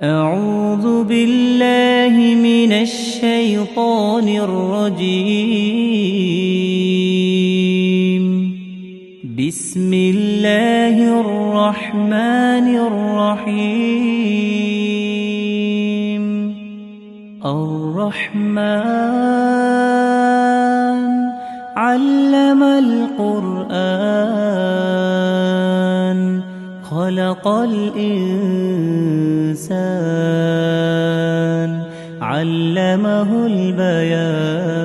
أعوذ بالله من الشيطان الرجيم. بسم الله الرحمن الرحيم. الرحمن علم القرآن خلق الإنسان علمه البيان.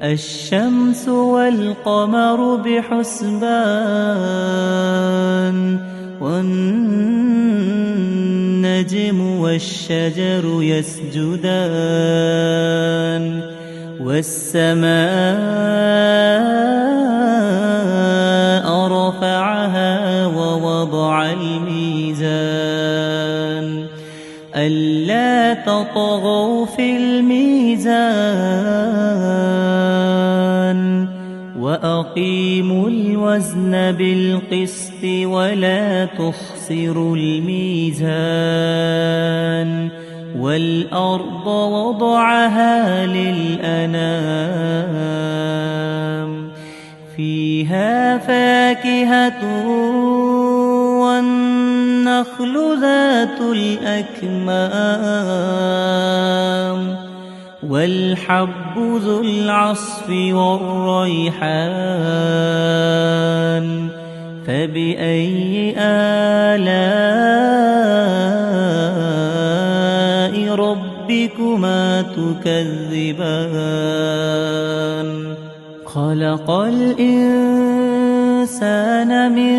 الشمس والقمر بحسبان والنجم والشجر يسجدان والسماء رفعها ووضع الميزان ألا تطغوا في الميزان وأقيموا الوزن بالقسط ولا تخسروا الميزان. والأرض وضعها للأنام فيها فاكهة والنخل ذات الأكمام والحب ذو العصف والريحان. فبأي آلاء ربكما تكذبان؟ خلق الإنسان من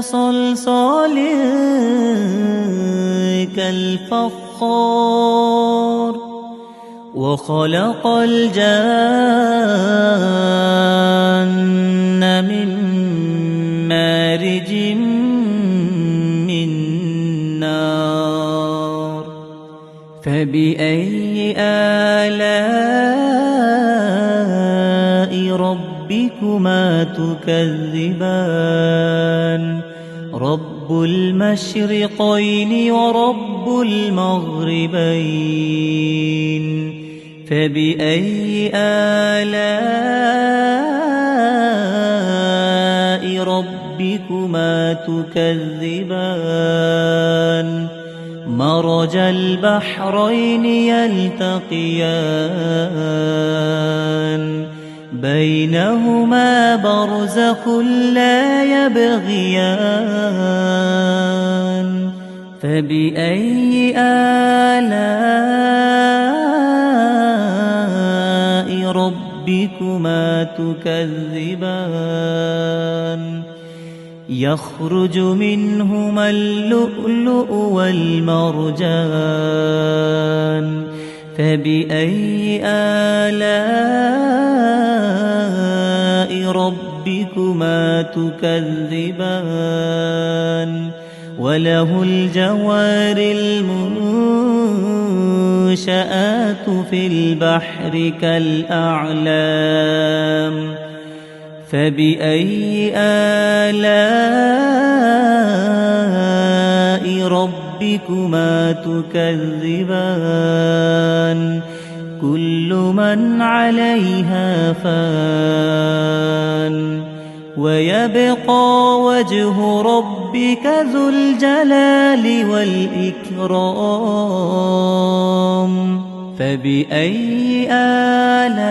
صلصال كالفخار وخلق الجان من مارج من نار. فبأي آلاء ربكما تكذبان؟ رب المشرقين ورب المغربين. فبأي آلاء ربكما تكذبان؟ مرج البحرين يلتقيان بينهما برزخ لا يبغيان. فبأي آلاء ربكما تكذبان؟ يخرج منهما اللؤلؤ والمرجان. فبأي آلاء ربكما تكذبان؟ وله الجوار المنشآت في البحر كالأعلام. فبأي آلاء ربكما تكذبان؟ كل من عليها فان ويبقى وجه ربك ذو الجلال والإكرام. فبأي آلاء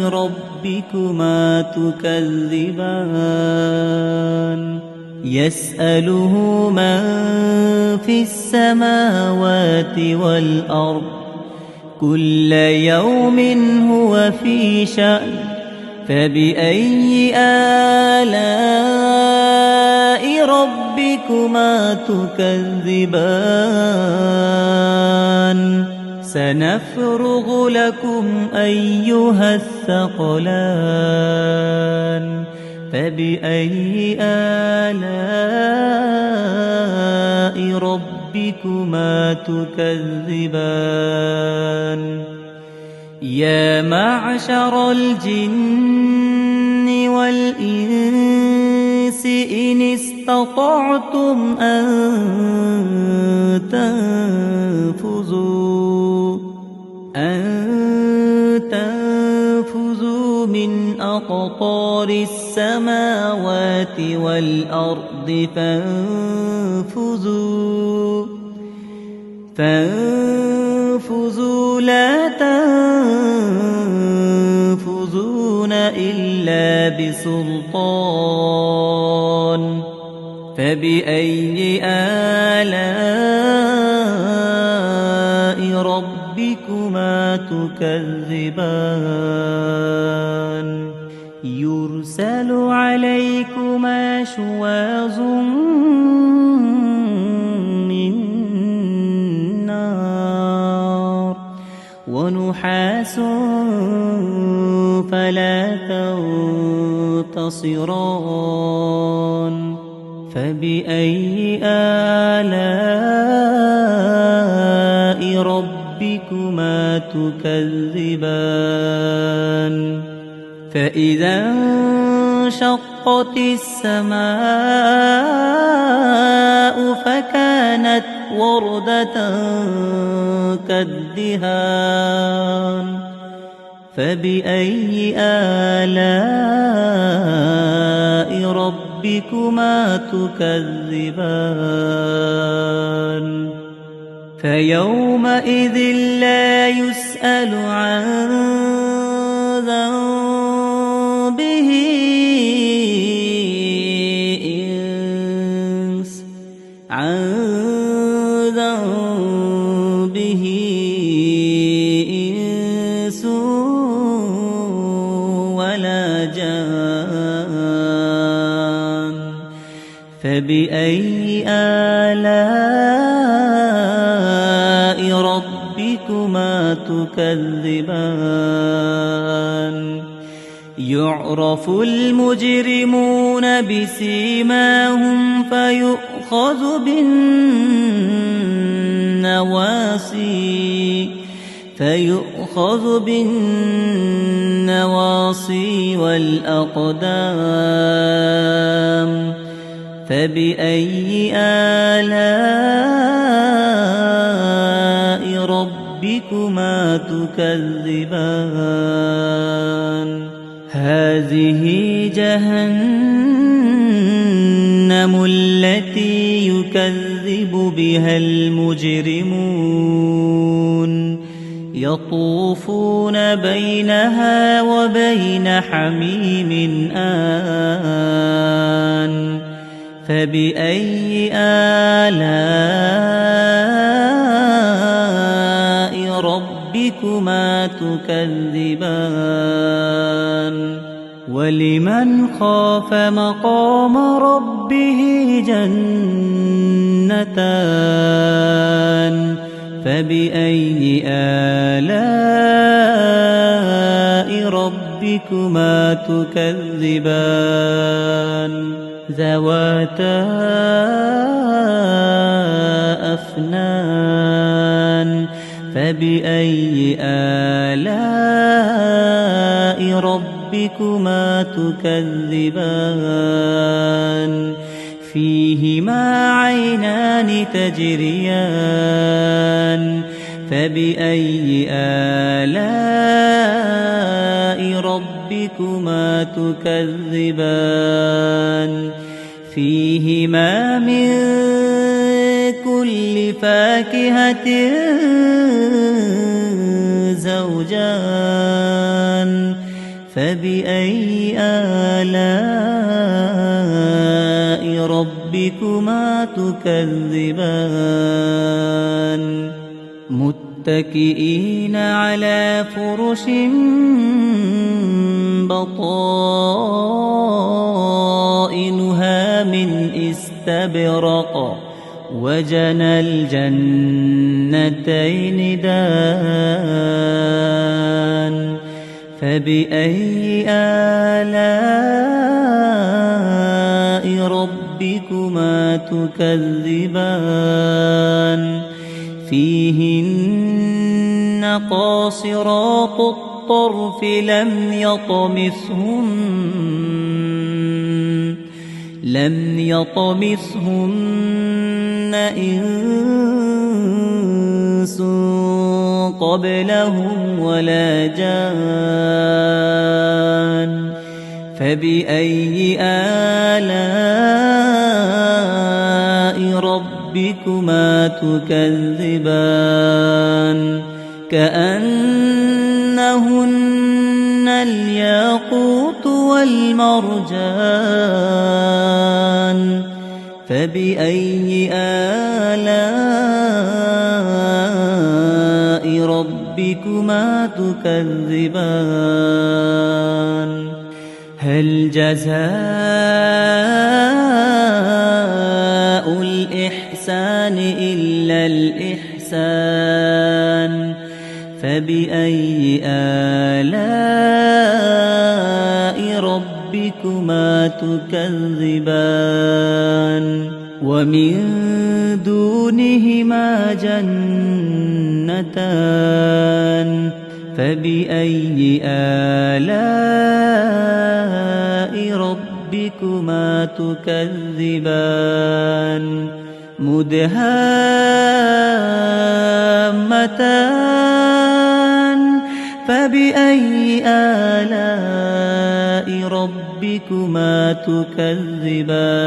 ربكما تكذبان؟ يسأله من في السماوات والأرض كل يوم هو في شأن. فبأي آلاء ربكما تكذبان؟ سنفرغ لكم أيها الثقلان. فبأي آلاء ربكما تكذبان؟ يا معشر الجن والإنس إن استطعتم أن تنفذوا من أقطار السماوات والأرض فانفذوا لا تنفذون إلا بسلطان فبأي آلاء ربكما تكذبان يرسل عليكما شواظ من نار ونحاس فلا تنتصران فبأي آلاء ربكما تكذبان فإذا انشقت السماء فكانت وردة كالدهان فبأي آلاء ربكما تكذبان فيومئذ لا يسأل عن ذنبه إنس ولا جان فبأي آلاء ربكما تكذبان يعرف المجرمون بسيماهم فيؤخذ بالنواصي والأقدام فبأي آلاء ربكما تكذبان هذه جهنم التي يكذب بها المجرمون يطوفون بينها وبين حميم آن فبأي آلاء ربكما تكذبان ولمن خاف مقام ربه جنتان فبأي آلاء ربكما تكذبان ذواتا أفنان فبأي آلاء ربكما تكذبان فيهما عينان تجريان فبأي آلاء ربكما تكذبان فيهما من كل فاكهة زوجان فبأي آلاء ربكما تكذبان متكئين على فرش بطائنها من استبرق وجنى الجنتين دان فبأي آلاء ربكما تكذبان فيهن قاصرات الطرف لم لم يطمثهن إنس قبلهم ولا جان فبأي آلاء ربكما تكذبان كأنهن الياقوت والمرجان فبأي آلاء ربكما تكذبان هل جزاء الإحسان إلا الإحسان فبأي آلاء ربكما تكذبان ومن دونهما جنتان فبأي آلاء ربكما تكذبان مدهامتان فبأي آلاء ربكما تكذبان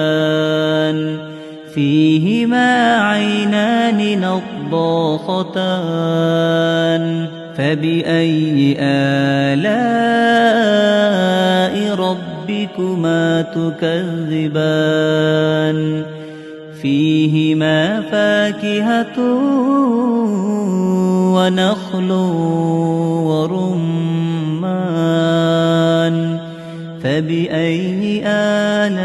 فيهما عينان نضاختان فبأي آلاء ربكما تكذبان فيهما فاكهة ونخل ورمان فبأي آلاء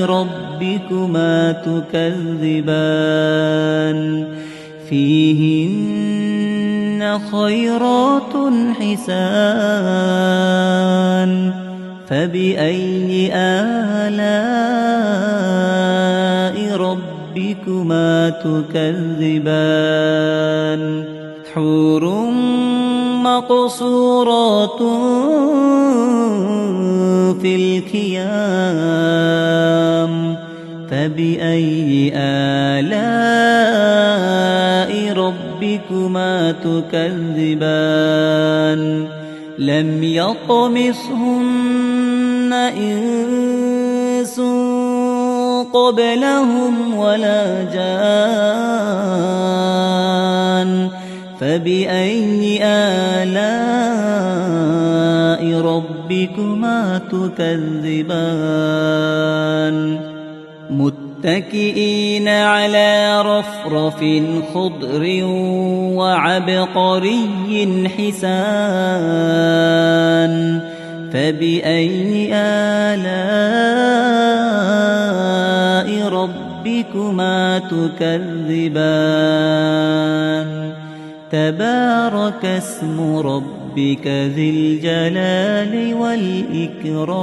ربكما تكذبان فيهن خيرات حسان فبأي آلاء ربكما تكذبان حور مقصورات في الخيام فبأي آلاء ربكما تكذبان لم يطمثهن إنس قبلهم ولا جان فبأي آلاء ربكما تكذبان متكئين على رفرف خضر وعبقري حسان فبأي آلاء ربكما تكذبان تبارك اسم ربك ذي الجلال والإكرام